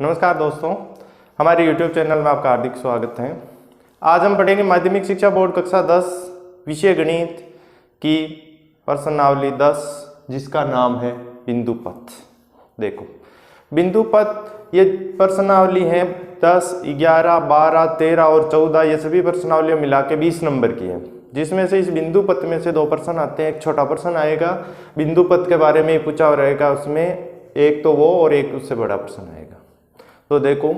नमस्कार दोस्तों, हमारे YouTube चैनल में आपका हार्दिक स्वागत है। आज हम पढ़ेंगे माध्यमिक शिक्षा बोर्ड कक्षा 10 विषय गणित की प्रश्नावली 10 जिसका नाम है बिंदु पथ। देखो बिंदु पथ ये प्रश्नावली है 10, 11, 12, 13 और 14 ये सभी प्रश्नावलियाँ मिला के 20 नंबर की है, जिसमें से इस बिंदु पथ में से 2 प्रश्न आते हैं। एक छोटा प्रश्न आएगा बिंदु पथ के बारे में पूछा रहेगा, उसमें एक तो वो और एक उससे बड़ा प्रश्न आएगा। तो देखो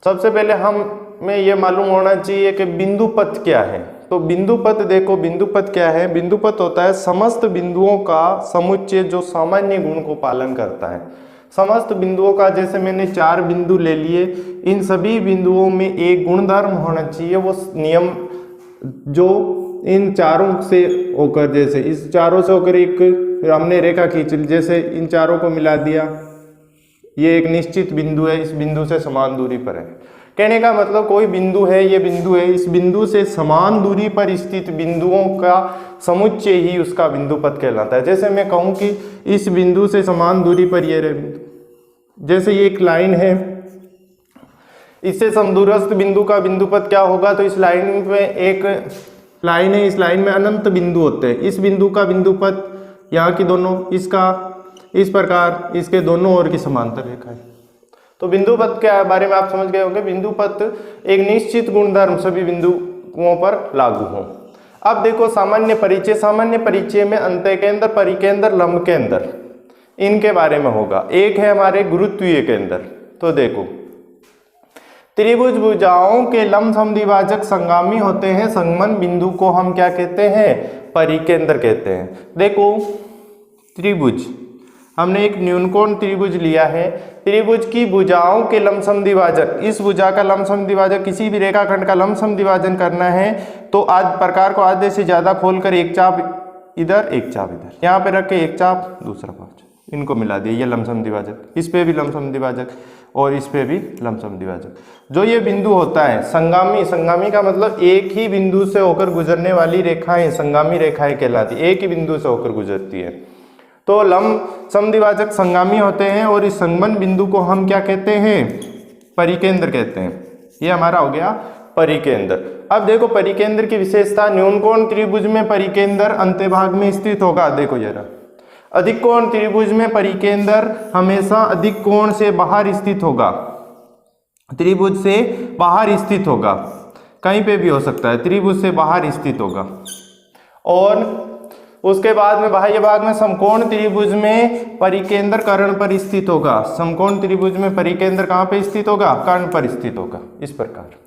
सबसे पहले हमें ये मालूम होना चाहिए कि बिंदु पथ क्या है। तो बिंदु पथ देखो, बिंदु पथ क्या है? बिंदु पथ होता है समस्त बिंदुओं का समुच्चय जो सामान्य गुण को पालन करता है। समस्त बिंदुओं का, जैसे मैंने 4 बिंदु ले लिए, इन सभी बिंदुओं में एक गुणधर्म होना चाहिए। वो नियम जो इन चारों से होकर, जैसे इस चारों से होकर एक हमने रेखा खींच ली, जैसे इन चारों को मिला दिया, ये एक निश्चित बिंदु है, इस बिंदु से समान दूरी पर है। कहने का मतलब कोई बिंदु है, ये बिंदु है, इस बिंदु से समान दूरी पर स्थित बिंदुओं का समुच्चय ही उसका बिंदु पथ कहलाता है। जैसे मैं कहूँ कि इस बिंदु से समान दूरी पर ये रहे बिंदु, जैसे ये एक लाइन है, इससे समदूरस्थ बिंदु का बिंदु पथ क्या होगा? तो इस लाइन में एक लाइन है, इस लाइन में अनंत बिंदु होते हैं। इस बिंदु का बिंदु पथ यहाँ की दोनों, इसका इस प्रकार इसके दोनों ओर की समांतर रेखा है। तो बिंदु पथ के बारे में आप समझ गए होंगे। बिंदु पथ एक निश्चित गुणधर्म सभी बिंदुओं पर लागू हो। अब देखो सामान्य परिचय। सामान्य परिचय में अंतःकेंद्र, परिकेंद्र, लंब केंद्र, इनके बारे में होगा। एक है हमारे गुरुत्वीय केंद्र। तो देखो त्रिभुज भुजाओं के लंब समद्विभाजक संगामी होते हैं। संगमन बिंदु को हम क्या कहते हैं? परिकेंद्र कहते हैं। देखो त्रिभुज, हमने एक न्यूनकोण त्रिभुज लिया है। त्रिभुज की भुजाओं के लंब समद्विभाजक, इस भुजा का लंब समद्विभाजक, किसी भी रेखाखंड का लंब समद्विभाजन करना है तो प्रकार को आधे से ज्यादा खोलकर एक चाप इधर एक चाप इधर, यहाँ पे रख के एक चाप दूसरा पांच, इनको मिला दिया, ये लंब समद्विभाजक। इस पे भी लंब समद्विभाजक और इस पे भी लंब समद्विभाजक। जो ये बिंदु होता है संगामी, संगामी का मतलब एक ही बिंदु से होकर गुजरने वाली रेखाएं संगामी रेखाएं कहलाती, एक ही बिंदु से होकर गुजरती है। तो लंब समद्विभाजक संगामी होते हैं और इस संगमन बिंदु को हम क्या कहते हैं? परिकेंद्र कहते हैं। ये हमारा हो गया परिकेंद्र। अब देखो परिकेंद्र की विशेषता, न्यूनकोण त्रिभुज में परिकेंद्र अंत्यभाग में स्थित होगा। देखो जरा, अधिक कोण त्रिभुज में परिकेंद्र हमेशा अधिक कोण से बाहर स्थित होगा, त्रिभुज से बाहर स्थित होगा, कहीं पे भी हो सकता है, त्रिभुज से बाहर स्थित होगा। और उसके बाद में बाह्य भाग में समकोण त्रिभुज में परिकेंद्र कर्ण पर स्थित होगा। समकोण त्रिभुज में परिकेंद्र कहाँ पे स्थित होगा? कर्ण पर स्थित होगा। इस प्रकार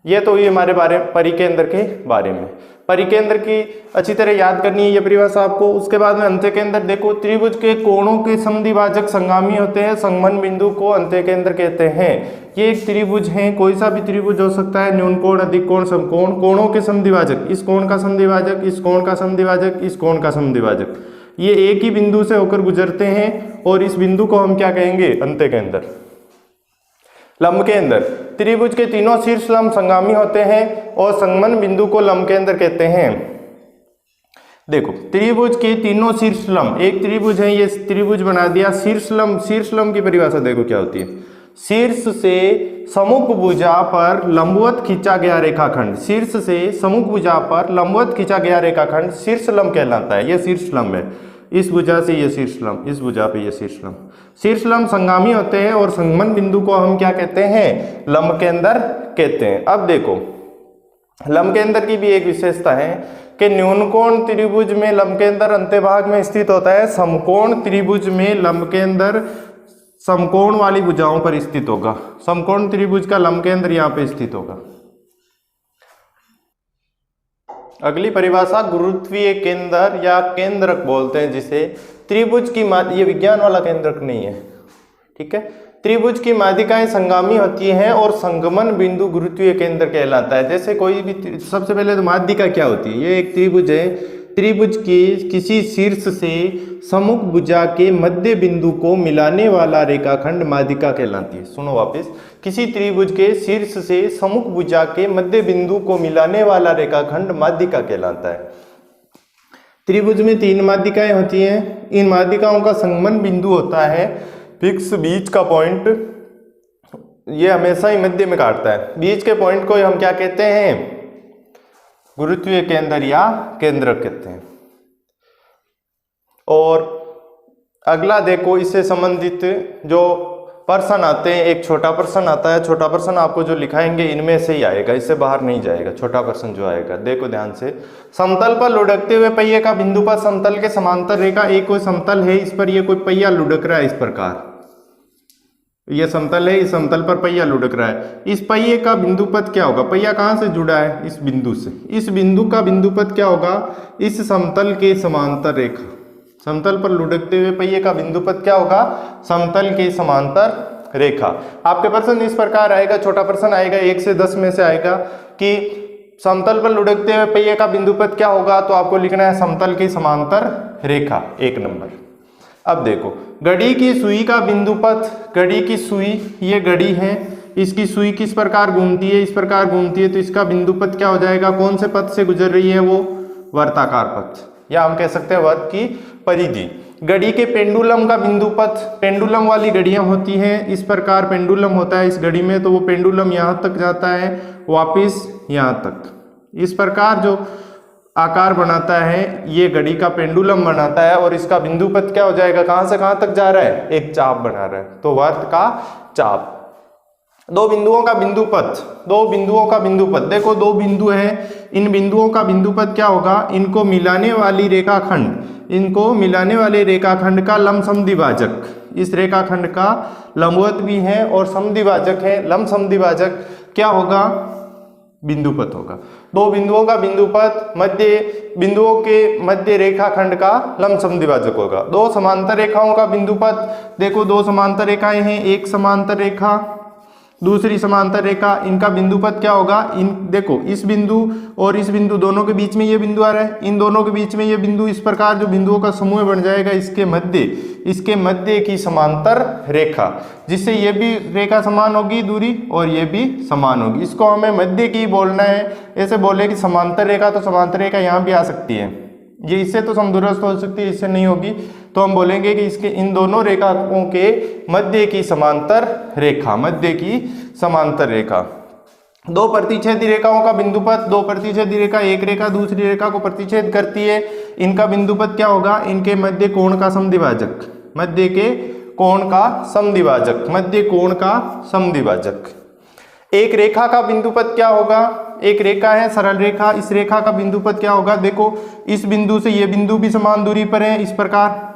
ये तो ये हमारे बारे परिकेंद्र के बारे में। परिकेंद्र की अच्छी तरह याद करनी है ये परिभाषा आपको। उसके बाद में अंत्यकेंद्र। देखो त्रिभुज के कोणों के समद्विभाजक संगामी होते हैं। संगमन बिंदु को अंत्यकेंद्र कहते हैं। ये एक त्रिभुज है, कोई सा भी त्रिभुज हो सकता है, न्यूनकोण, अधिक कोण, समकोण, कोणों के समद्विभाजक, इस कोण का समद्विभाजक, इस कोण का समद्विभाजक, इस कोण का समद्विभाजक, ये एक ही बिंदु से होकर गुजरते हैं और इस बिंदु को हम क्या कहेंगे? अंत्यकेंद्र। लंब केंद्र, त्रिभुज के तीनों शीर्ष लंब संगामी होते हैं और संगमन बिंदु को लंब केंद्र कहते हैं। देखो त्रिभुज के तीनों शीर्ष लंब, एक त्रिभुज है, ये त्रिभुज बना दिया, शीर्ष लंब, शीर्ष लंब की परिभाषा देखो क्या होती है? शीर्ष से सम्मुख भुजा पर लंबवत खींचा गया रेखाखंड, शीर्ष से सम्मुख भुजा पर लंबवत खींचा गया रेखाखंड शीर्ष लंब कहलाता है। ये शीर्ष लंब है, इस भुजा से ये शीर्ष लंब, इस भुजा पे ये शीर्ष लंब। शीर्ष लंब संगामी होते हैं और संगमन बिंदु को हम क्या कहते हैं? लंब केंद्र कहते हैं। अब देखो लंब केंद्र की भी एक विशेषता है कि न्यूनकोण त्रिभुज में लंब केंद्र अंत्यभाग में स्थित होता है। समकोण त्रिभुज में लंब केंद्र समकोण वाली भुजाओं पर स्थित होगा। समकोण त्रिभुज का लंब केंद्र यहाँ पे स्थित होगा। अगली परिभाषा गुरुत्वीय केंद्र या केंद्रक बोलते हैं जिसे। त्रिभुज की ये विज्ञान वाला केंद्रक नहीं है, ठीक है। त्रिभुज की माध्यिकाएं संगामी होती हैं और संगमन बिंदु गुरुत्वीय केंद्र कहलाता है। जैसे कोई भी, सबसे पहले तो माध्यिका क्या होती है? ये एक त्रिभुज है, त्रिभुज के किसी शीर्ष से सम्मुख भुजा के मध्य बिंदु को मिलाने वाला रेखाखंड माध्यिका कहलाती है। सुनो वापस, किसी त्रिभुज के शीर्ष से सम्मुख भुजा के मध्य बिंदु को मिलाने वाला रेखाखंड माध्यिका कहलाता है। त्रिभुज में 3 माध्यिकाएं होती हैं। इन माध्यिकाओं का संगमन बिंदु होता है फिक्स बीच का पॉइंट ये हमेशा ही मध्य में काटता है। बीच के पॉइंट को हम क्या कहते हैं? गुरुत्वीय केंद्र या केंद्रक कहते हैं। और अगला देखो, इससे संबंधित जो प्रश्न आते हैं, एक छोटा प्रश्न आता है। छोटा प्रश्न आपको जो लिखाएंगे इनमें से ही आएगा, इससे बाहर नहीं जाएगा। छोटा प्रश्न जो आएगा देखो ध्यान से, समतल पर लुढ़कते हुए पहिए का बिंदु पर समतल के समांतर रेखा, एक कोई समतल है, इस पर ये कोई पहिया लुढ़क रहा है। इस प्रकार ये समतल है, इस समतल पर पहिया लुढ़क रहा है। इस पहिए का बिंदु पथ क्या होगा? पहिया कहाँ से जुड़ा है? इस बिंदु से। इस बिंदु का बिंदु पथ क्या होगा? इस समतल के समांतर रेखा। समतल पर लुढ़कते हुए पहिए का बिंदु पथ क्या होगा? समतल के समांतर रेखा। आपके प्रश्न इस प्रकार आएगा, छोटा प्रश्न आएगा, 1 से 10 में से आएगा कि समतल पर लुढ़कते हुए पहिए का बिंदु पथ क्या होगा? तो आपको लिखना है समतल की समांतर रेखा, 1 नंबर। अब देखो, घड़ी की सुई का बिंदु पथ, घड़ी की सुई, ये घड़ी है, इसकी सुई किस प्रकार घूमती है? इस प्रकार घूमती है, तो इसका बिंदु पथ क्या हो जाएगा? कौन से पथ से गुजर रही है वो? वर्ताकार पथ, या हम कह सकते हैं वर्त की परिधि। घड़ी के पेंडुलम का बिंदु पथ, पेंडुलम वाली घड़ियां होती हैं, इस प्रकार पेंडुलम होता है इस घड़ी में, तो वो पेंडुलम यहाँ तक जाता है, वापिस यहाँ तक। इस प्रकार जो आकार बनाता है ये घड़ी का पेंडुलम बनाता है, और इसका बिंदु पथ क्या हो जाएगा? कहाँ से कहाँ तक जा रहा है? एक चाप बना रहा है, तो वर्त का चाप। दो बिंदुओं का बिंदु पथ, दो बिंदुओं का बिंदु पथ, देखो 2 बिंदु हैं, इन बिंदुओं का बिंदु पथ क्या होगा? इनको मिलाने वाली रेखाखंड, इनको मिलाने वाले रेखाखंड का लंब समद्विभाजक, इस रेखाखंड का लंबवत भी है और समद्विभाजक है, लंब समद्विभाजक क्या होगा? बिंदु पथ होगा। 2 बिंदुओं का बिंदु पथ मध्य बिंदुओं के मध्य रेखाखंड का लंब समद्विभाजक होगा। 2 समांतर रेखाओं का बिंदु पथ, देखो 2 समांतर रेखाएं हैं, एक समांतर रेखा, दूसरी समांतर रेखा, इनका बिंदु पथ क्या होगा? इन देखो, इस बिंदु और इस बिंदु दोनों के बीच में ये बिंदु आ रहा है, इन दोनों के बीच में ये बिंदु, इस प्रकार जो बिंदुओं का समूह बन जाएगा, इसके मध्य की समांतर रेखा, जिससे ये भी रेखा समान होगी दूरी और ये भी समान होगी। इसको हमें मध्य की बोलना है। ऐसे बोले कि समांतर रेखा, तो समांतर रेखा यहाँ भी आ सकती है, ये इससे तो समदूरस्थ हो सकती है, इससे नहीं होगी, तो हम बोलेंगे कि इसके इन दोनों रेखाओं के मध्य की समांतर रेखा, मध्य की समांतर रेखा। 2 प्रतिच्छेदी रेखाओं का बिंदु पथ, 2 प्रतिच्छेदी रेखा, एक रेखा दूसरी रेखा को प्रतिच्छेद करती है, इनका बिंदु पथ क्या होगा? इनके मध्य कोण का समद्विभाजक, मध्य के कोण का समद्विभाजक, मध्य कोण का समद्विभाजक। एक रेखा का बिंदु पथ क्या होगा? एक रेखा है, सरल रेखा, इस रेखा का बिंदु पथ क्या होगा? देखो, इस बिंदु से ये बिंदु भी समान दूरी पर है इस प्रकार,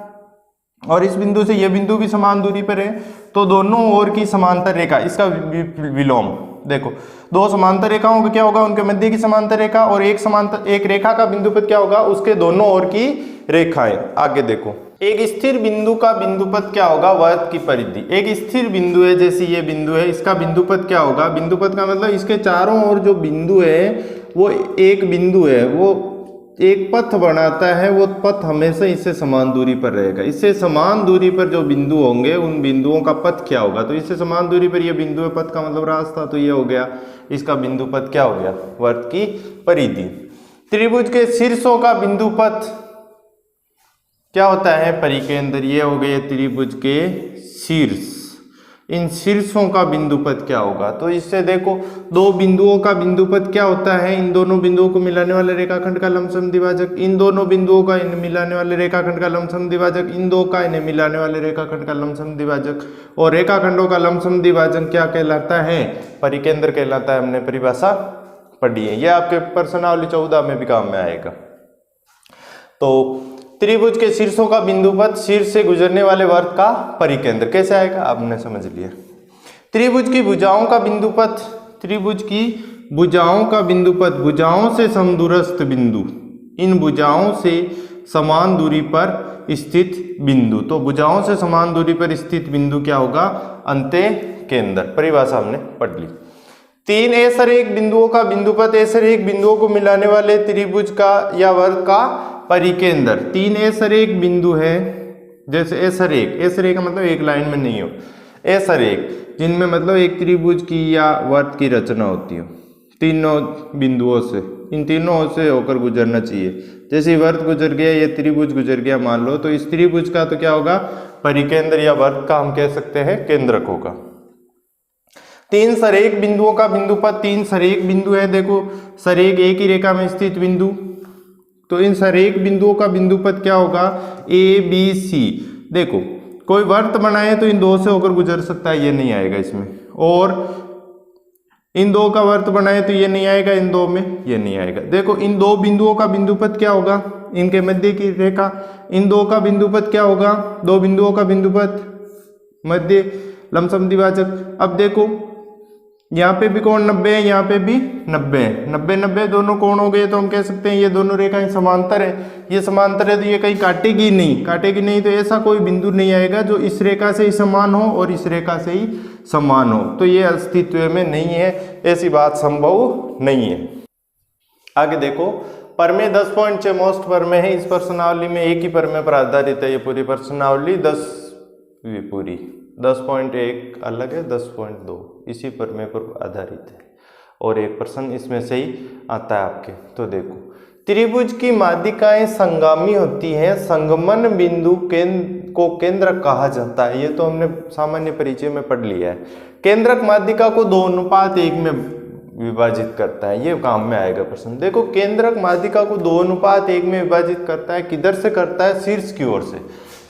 और इस बिंदु से ये बिंदु भी समान दूरी पर है, तो दोनों ओर की समांतर रेखा, इसका विलोम। देखो, 2 समांतर रेखाओं का क्या होगा? उनके मध्य की समांतर रेखा, और एक रेखा का बिंदु पथ क्या होगा? उसके दोनों ओर की रेखाएं। आगे देखो, एक स्थिर बिंदु का बिंदु पथ क्या होगा? वर्त की परिधि। एक स्थिर बिंदु है, जैसे ये बिंदु है, इसका बिंदु पथ क्या होगा? बिंदु पथ का मतलब इसके चारों ओर जो बिंदु है वो एक बिंदु है, वो एक पथ बनाता है, वो पथ हमेशा इससे समान दूरी पर रहेगा। इससे समान दूरी पर जो बिंदु होंगे उन बिंदुओं का पथ क्या होगा? तो इससे समान दूरी पर ये बिंदु है, पथ का मतलब रास्ता, तो ये हो गया इसका बिंदु पथ क्या हो गया? वर्त की परिधि। त्रिभुज के शीर्षों का बिंदु पथ क्या होता है? परिकेंद्र। ये हो गए त्रिभुज के शीर्ष, इन शीर्षों का बिंदु पथ क्या होगा? तो इससे देखो, 2 बिंदुओं का बिंदु पथ क्या होता है? इन दोनों बिंदुओं को मिलाने वाले रेखाखंड का लंब समद्विभाजक, इन दोनों बिंदुओं का इन्हें मिलाने वाले रेखाखंड का लंब समद्विभाजक, इन 2 का इन्हें मिलाने वाले रेखाखंड का लंब समद्विभाजक, और रेखाखंडों का लंब समद्विभाजक क्या कहलाता है? परिकेंद्र कहलाता है। हमने परिभाषा पढ़ी है, यह आपके प्रश्नावली 14 में भी काम में आएगा। तो त्रिभुज के शीर्षों का बिंदु पथ, शीर्ष से गुजरने वाले वर्त का परिकेंद्र कैसे आएगा? आपने समझ लिया। त्रिभुज की भुजाओं का बिंदु पथ, त्रिभुज की भुजाओं का बिंदु पथ, भुजाओं से समदूरस्थ बिंदु, इन भुजाओं से समान दूरी पर स्थित बिंदु। तो भुजाओं से समान दूरी पर स्थित बिंदु क्या होगा? अंत्य केंद्र। परिभाषा हमने पढ़ ली। 3 ऐसरेख बिंदुओं का बिंदु पथ, ऐसरेख बिंदुओं को मिलाने वाले त्रिभुज का या वर्त का परिकेंद्र। 3 ऐसरेख बिंदु है, जैसे ऐसरेख, ऐसरेख का मतलब एक लाइन में नहीं हो, ऐसरेख जिनमें मतलब एक त्रिभुज की या वर्त की रचना होती हो, तीनों बिंदुओं से, इन तीनों से होकर गुजरना चाहिए। जैसे वर्त गुजर गया, ये त्रिभुज गुजर गया मान लो, तो इस त्रिभुज का तो क्या होगा? परिकेंद्र या वर्त का हम कह सकते हैं केंद्रक होगा। तीन सरेख बिंदुओं का बिंदुपद, तीन सरेख बिंदु है, देखो सरेख एक ही रेखा में स्थित बिंदु, तो इन सरेख बिंदुओं का बिंदुपद क्या होगा, ए बी सी। देखो कोई वर्त बनाए तो इन दो से होकर गुजर सकता है, ये नहीं आएगा इसमें, और इन दो का वर्त बनाए तो ये नहीं आएगा, इन दो में ये नहीं आएगा। देखो इन दो बिंदुओं का बिंदुपद क्या होगा, इनके मध्य की रेखा, इन दो का बिंदुपद क्या होगा, दो बिंदुओं का बिंदुपद मध्य लमसम द्विभाजक। अब देखो यहाँ पे भी कोण 90 है, यहाँ पे भी 90 है, 90 90 दोनों कोण हो गए, तो हम कह सकते हैं ये दोनों रेखाएं समांतर है। ये समांतर है तो ये कहीं काटेगी नहीं, काटेगी नहीं तो ऐसा कोई बिंदु नहीं आएगा जो इस रेखा से ही समान हो और इस रेखा से ही समान हो, तो ये अस्तित्व में नहीं है, ऐसी बात संभव नहीं है। आगे देखो प्रमेय 10.6 मोस्ट प्रमेय है, इस प्रश्नावली में एक ही प्रमेय पर आधारित है ये पूरी प्रश्नावली, 10.1 अलग है, 10.2 इसी प्रमेय पर आधारित है, और एक प्रश्न इसमें से ही आता है आपके। तो देखो त्रिभुज की माध्यिकाएं संगामी होती हैं, संगमन बिंदु को केंद्र कहा जाता है, ये तो हमने सामान्य परिचय में पढ़ लिया है। केंद्रक माध्यिका को 2:1 में विभाजित करता है, ये काम में आएगा प्रश्न। देखो केंद्रक माध्यिका को 2:1 में विभाजित करता है, किधर से करता है, शीर्ष की ओर से।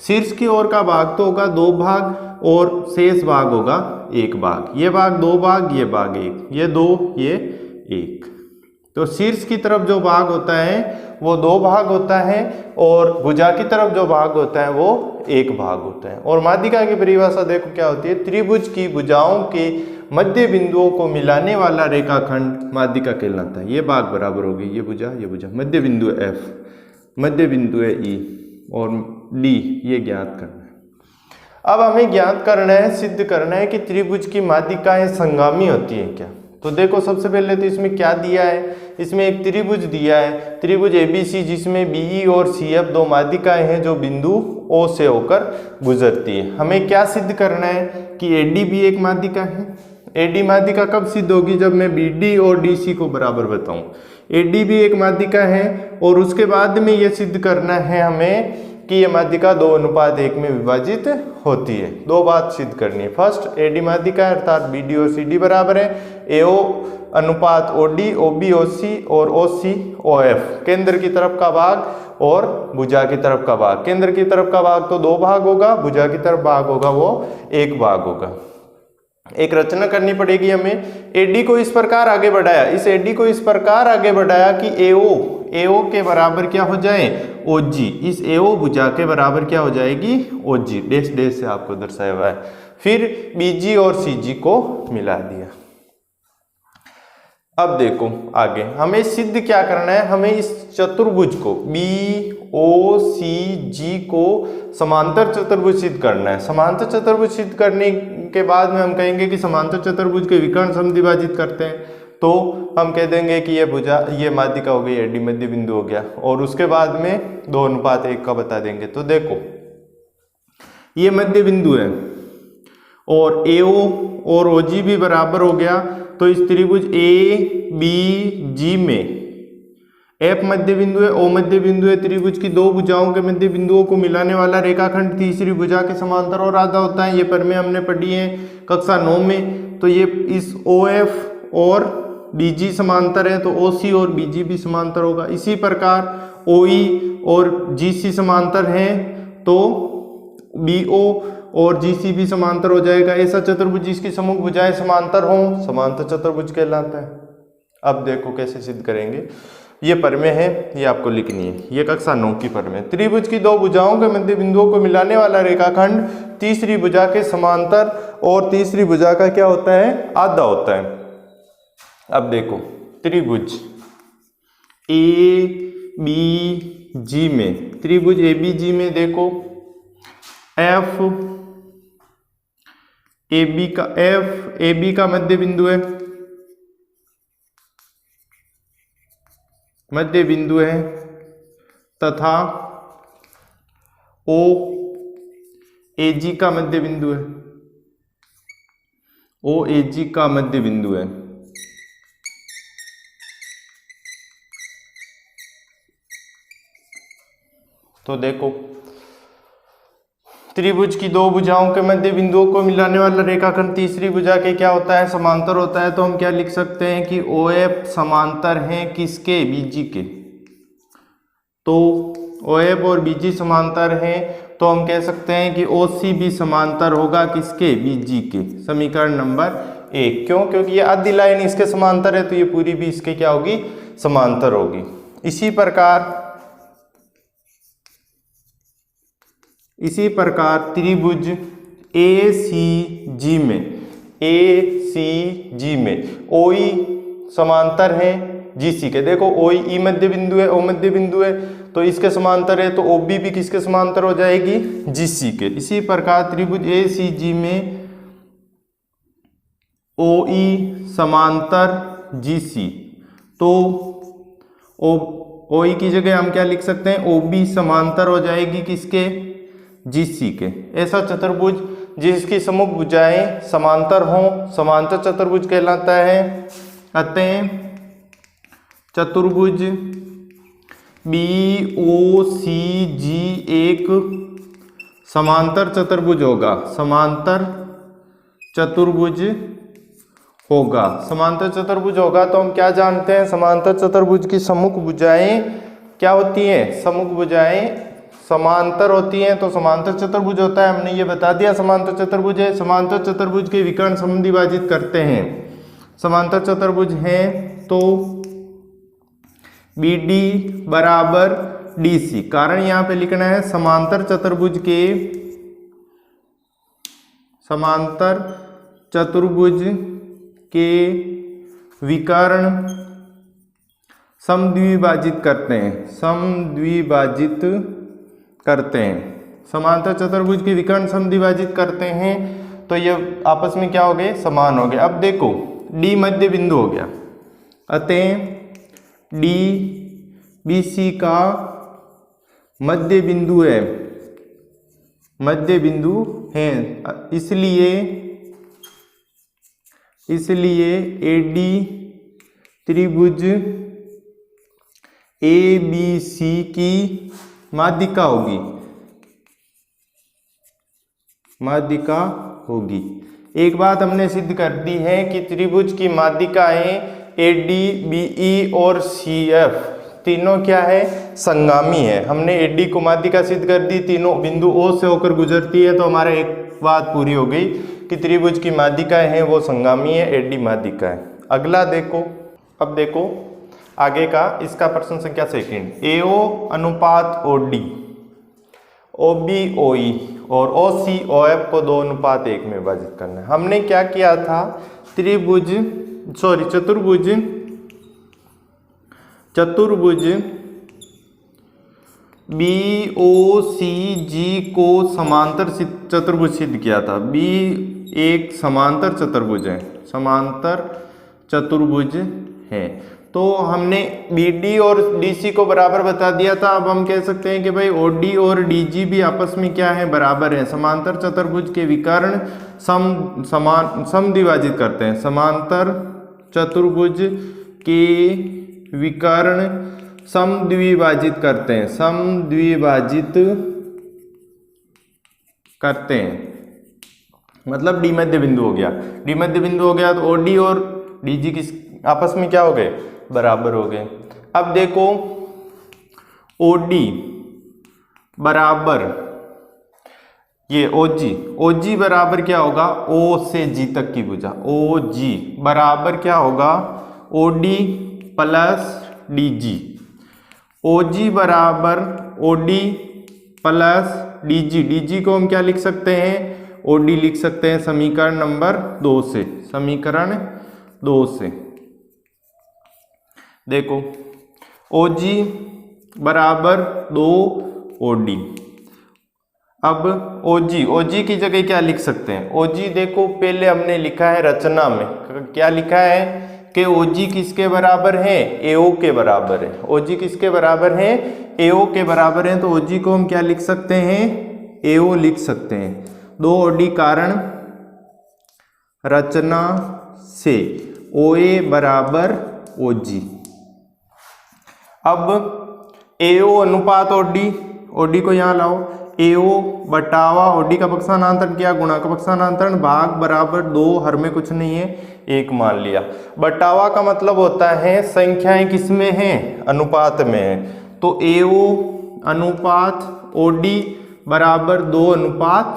शीर्ष की ओर का भाग तो होगा 2 भाग और शेष भाग होगा 1 भाग, ये भाग 2 भाग, ये भाग 1, ये 2 ये 1। तो शीर्ष की तरफ जो भाग होता है वो 2 भाग होता है, और भुजा की तरफ जो भाग होता है वो 1 भाग होता है। और माध्यिका की परिभाषा देखो क्या होती है, त्रिभुज की भुजाओं के मध्य बिंदुओं को मिलाने वाला रेखाखंड माध्यिका कहलाता है। ये भाग बराबर होगी, ये भुजा, मध्य बिंदु है F, मध्य बिंदु है E और D, ये ज्ञात करना है। अब हमें ज्ञात करना है, सिद्ध करना है कि त्रिभुज की माध्यिकाएं संगामी होती हैं क्या। तो देखो सबसे पहले तो इसमें क्या दिया है, इसमें एक त्रिभुज दिया है, त्रिभुज ABC, जिसमें BE और CF दो माध्यिकाएं हैं जो बिंदु O से होकर गुजरती है। हमें क्या सिद्ध करना है कि AD भी एक माध्यिका है। AD माध्यिका कब सिद्ध होगी, जब मैं BD और DC को बराबर बताऊं। AD भी एक माध्यिका है, और उसके बाद में ये सिद्ध करना है हमें कि ये माध्यिका 2:1 में विभाजित होती है। दो बात सिद्ध करनी है। फर्स्ट AD माध्यिका है, अर्थात BD और CD बराबर है, AO अनुपात OD, OB OC और OC OF, केंद्र की तरफ का भाग और भुजा की तरफ का भाग। केंद्र की तरफ का भाग तो 2 भाग होगा, भुजा की तरफ भाग होगा वो 1 भाग होगा। एक रचना करनी पड़ेगी हमें। AD को इस प्रकार आगे बढ़ाया, इस AD को इस प्रकार आगे बढ़ाया कि AO के बराबर क्या हो जाए, OG, इस AO भुजा के बराबर क्या हो जाएगी, OG, डैश डैश से आपको दर्शाया हुआ है। फिर BG और CG को मिला दिया। अब देखो आगे हमें सिद्ध क्या करना है, हमें इस चतुर्भुज को BOCG को समांतर चतुर्भुज सिद्ध करना है। समांतर चतुर्भुज सिद्ध करने के बाद में हम कहेंगे कि समांतर चतुर्भुज के विकर्ण समद्विभाजित करते हैं, तो हम कह देंगे कि ये भुजा, ये माध्यिका हो गई, AD मध्य बिंदु हो गया, और उसके बाद में 2:1 का बता देंगे। तो देखो ये मध्य बिंदु है, और AO और OG भी बराबर हो गया, तो इस त्रिभुज ABG में F मध्य बिंदु है, O मध्य बिंदु है, त्रिभुज की 2 भुजाओं के मध्य बिंदुओं को मिलाने वाला रेखाखंड तीसरी भुजा के समांतर और आधा होता है। ये प्रमेय हमने पढ़ी है कक्षा 9 में। तो ये इस OF और BG समांतर है, तो OC और BG भी समांतर होगा। इसी प्रकार OE और GC समांतर हैं, तो BO और GC भी समांतर हो जाएगा। ऐसा चतुर्भुज जिसकी सम्मुख भुजाएं समांतर हों समांतर चतुर्भुज कहलाता है। अब देखो कैसे सिद्ध करेंगे। ये प्रमेय है, ये आपको लिखनी है, ये कक्षा 9 की प्रमेय। त्रिभुज की 2 भुजाओं के मध्य बिंदुओं को मिलाने वाला रेखाखंड तीसरी भुजा के समांतर, और तीसरी भुजा का क्या होता है, आधा होता है। अब देखो त्रिभुज ABG में, त्रिभुज ABG में देखो F AB का मध्य बिंदु है, मध्य बिंदु है, तथा OAG का मध्य बिंदु है, OAG का मध्य बिंदु है। तो देखो त्रिभुज की दो भुजाओं के मध्य बिंदुओं को मिलाने वाला रेखाखंड तीसरी भुजा के क्या होता है, समांतर होता है। तो हम क्या लिख सकते हैं कि OF समांतर हैं किसके, BG के। तो OF और BG समांतर हैं तो हम कह सकते हैं कि OC भी समांतर होगा किसके, BG के। समीकरण नंबर 1। क्यों? क्योंकि ये आधी लाइन इसके समांतर है तो ये पूरी भी इसके क्या होगी, समांतर होगी। इसी प्रकार त्रिभुज ACG में OE समांतर है GC के। देखो OE मध्य बिंदु है, O मध्य बिंदु है तो इसके समांतर है, तो OB भी किसके समांतर हो जाएगी, GC के। इसी प्रकार त्रिभुज ACG में OE समांतर GC, तो OE की जगह हम क्या लिख सकते हैं, OB समांतर हो जाएगी किसके, GC के। ऐसा चतुर्भुज जिसकी सम्मुख भुजाएं समांतर हों समांतर चतुर्भुज कहलाता है। अतः चतुर्भुज BOCG एक समांतर चतुर्भुज होगा, समांतर चतुर्भुज होगा। तो हम क्या जानते हैं, समांतर चतुर्भुज की सम्मुख भुजाएं क्या होती हैं, सम्मुख भुजाएं समांतर होती हैं तो समांतर चतुर्भुज होता है। हमने ये बता दिया समांतर चतुर्भुज है। समांतर चतुर्भुज के विकर्ण समद्विभाजित करते हैं। समांतर चतुर्भुज है तो BD बराबर DC, कारण यहाँ पे लिखना है समांतर चतुर्भुज के विकर्ण समद्विभाजित करते हैं। समांतर चतुर्भुज के विकर्ण समद्विभाजित करते हैं तो ये आपस में क्या हो गए, समान हो गए। अब देखो D मध्य बिंदु हो गया, अतः D BC का मध्य बिंदु है, इसलिए AD त्रिभुज ABC की माध्यिका होगी। एक बात हमने सिद्ध कर दी है कि त्रिभुज की माध्यिकाएं AD, BE और CF तीनों क्या है, संगामी है। हमने AD को माध्यिका सिद्ध कर दी, तीनों बिंदु O से होकर गुजरती है, तो हमारा एक बात पूरी हो गई कि त्रिभुज की माध्यिकाएं हैं वो संगामी है, AD माध्यिका है। अगला देखो, अब देखो आगे का, इसका प्रश्न संख्या 2 AO अनुपात OD, OB OE और OC OF को 2:1 में विभाजित करना है। हमने क्या किया था, चतुर्भुज BOCG को समांतर चतुर्भुज सिद्ध किया था। B एक समांतर चतुर्भुज है तो हमने BD और DC को बराबर बता दिया था। अब हम कह सकते हैं कि भाई OD और DG भी आपस में क्या है, बराबर है। समांतर चतुर्भुज के विकर्ण समद्विभाजित करते हैं। समांतर चतुर्भुज के विकर्ण समद्विभाजित करते हैं मतलब D मध्य बिंदु हो गया। तो OD और DG किस आपस में क्या हो गए, बराबर हो गए। अब देखो OD बराबर ये OG बराबर क्या होगा, O से G तक की भुजा। OG बराबर क्या होगा, OD प्लस DG। OG बराबर OD प्लस DG को हम क्या लिख सकते हैं, OD लिख सकते हैं समीकरण नंबर 2 से। देखो OG बराबर 2OD। अब OG की जगह क्या लिख सकते हैं, OG देखो पहले हमने लिखा है रचना में, क्या लिखा है कि OG किसके बराबर है, AO के बराबर है। OG किसके बराबर है, AO के बराबर है। तो OG को हम क्या लिख सकते हैं, AO लिख सकते हैं। 2OD कारण रचना से OA बराबर OG। अब AO अनुपात OD को यहाँ लाओ। AO बटावा OD का पक्षांतरण किया, गुणा का पक्षांतरण, भाग बराबर 2, हर में कुछ नहीं है 1 मान लिया। बटावा का मतलब होता है संख्याएं किस में हैं, अनुपात में है। तो AO अनुपात OD बराबर 2:1।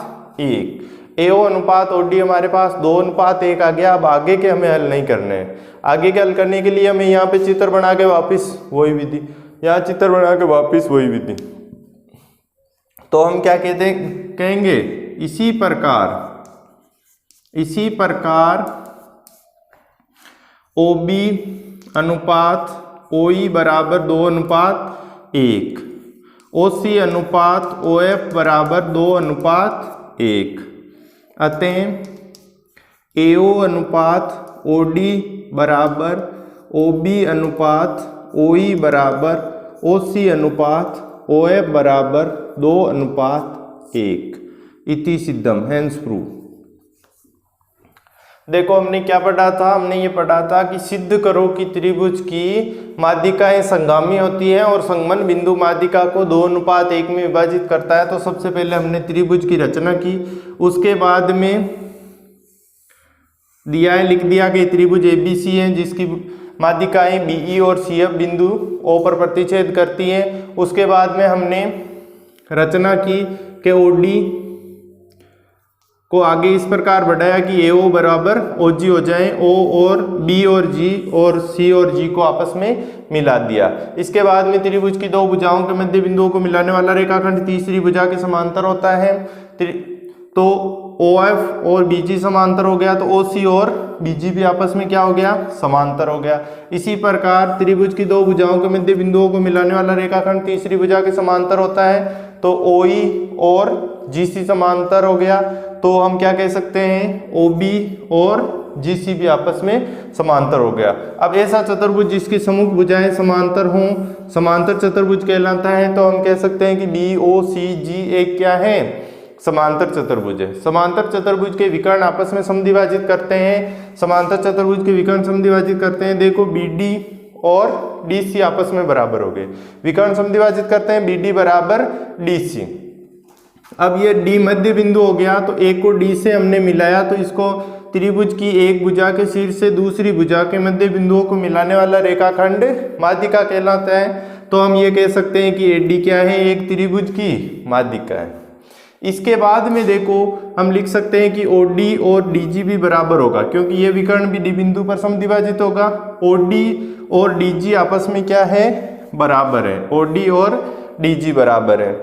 AO अनुपात OD हमारे पास 2:1 आ गया। अब आगे के हमें हल नहीं करने हैं। आगे के हल करने के लिए हमें यहाँ पे चित्र बना के वापस वही विधि, यहाँ चित्र बना के वापस वही विधि। तो हम क्या कहेंगे, इसी प्रकार OB अनुपात OE बराबर 2:1, OC अनुपात OF बराबर 2:1। अतः AO अनुपात OD बराबर OB अनुपात OE बराबर OC अनुपात OF बराबर 2:1 इति सिद्धम, हैंस प्रूव। देखो हमने क्या पढ़ा था, हमने ये पढ़ा था कि सिद्ध करो कि त्रिभुज की माध्यिकाएं संगामी होती हैं और संगमन बिंदु माध्यिका को 2:1 में विभाजित करता है। तो सबसे पहले हमने त्रिभुज की रचना की, उसके बाद में दिया है, लिख दिया कि त्रिभुज ABC है जिसकी माध्यिकाएं BE और CF बिंदु O पर प्रतिच्छेद करती हैं। उसके बाद में हमने रचना की कि OD को आगे इस प्रकार बढ़ाया कि AO बराबर OG हो जाए, O और B और G और C और G को आपस में मिला दिया। इसके बाद में त्रिभुज की दो भुजाओं के मध्य बिंदुओं को मिलाने वाला रेखाखंड तीसरी भुजा के समांतर होता है। तो OF और BG समांतर हो गया, तो OC और BG भी आपस में क्या हो गया, समांतर हो गया। इसी प्रकार त्रिभुज की दो भुजाओं के मध्य बिंदुओं को मिलाने वाला रेखाखंड तीसरी भुजा के समांतर होता है, तो OE और GC समांतर हो गया। तो हम क्या कह सकते हैं, OB और GC भी आपस में समांतर हो गया। अब ऐसा चतुर्भुज जिसकी सम्मुख भुजाएं समांतर हों समांतर चतुर्भुज कहलाता है। तो हम कह सकते हैं कि BOCG एक क्या है, समांतर चतुर्भुज है। समांतर चतुर्भुज के विकर्ण आपस में समद्विभाजित करते हैं। समांतर चतुर्भुज के विकर्ण समद्विभाजित करते हैं। देखो BD और DC आपस में बराबर हो गए, विकर्ण समद्विभाजित करते हैं, BD बराबर DC। अब ये D मध्य बिंदु हो गया, तो एक को D से हमने मिलाया, तो इसको त्रिभुज की एक भुजा के शीर्ष से दूसरी भुजा के मध्य बिंदुओं को मिलाने वाला रेखाखंड माध्यिका कहलाता है। तो हम ये कह सकते हैं कि AD क्या है, एक त्रिभुज की माध्यिका है। इसके बाद में देखो हम लिख सकते हैं कि OD और DG भी बराबर होगा, क्योंकि ये विकर्ण भी D बिंदु पर समद्विभाजित होगा। OD और DG आपस में क्या है, बराबर है। OD और DG बराबर है।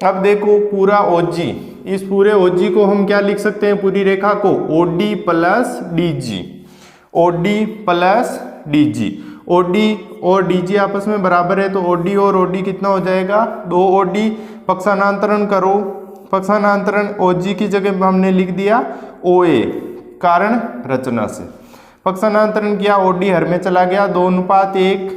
अब देखो पूरा OG, इस पूरे OG को हम क्या लिख सकते हैं, पूरी रेखा को OD plus DG, OD plus DG। OD और DG आपस में बराबर है, तो OD और OD कितना हो जाएगा, 2 OD। पक्षांतरण करो, पक्षांतरण OG की जगह हमने लिख दिया OA, कारण रचना से पक्षांतरण किया, OD हर में चला गया, 2:1।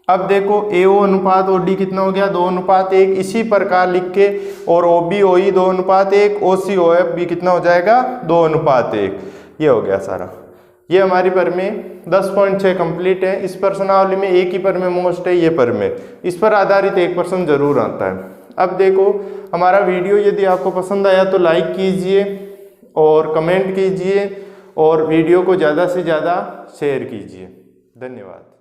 अब देखो AO अनुपात OD कितना हो गया, 2:1। इसी प्रकार लिख के और OB OE 2:1, OC OF भी कितना हो जाएगा, 2:1। ये हो गया सारा। ये हमारी प्रमेय 10.6 कंप्लीट है। इस प्रश्नावली में एक ही प्रमेय मोस्ट है, ये प्रमेय, इस पर आधारित एक प्रश्न जरूर आता है। अब देखो हमारा वीडियो यदि आपको पसंद आया तो लाइक कीजिए और कमेंट कीजिए और वीडियो को ज़्यादा से ज़्यादा शेयर कीजिए। धन्यवाद।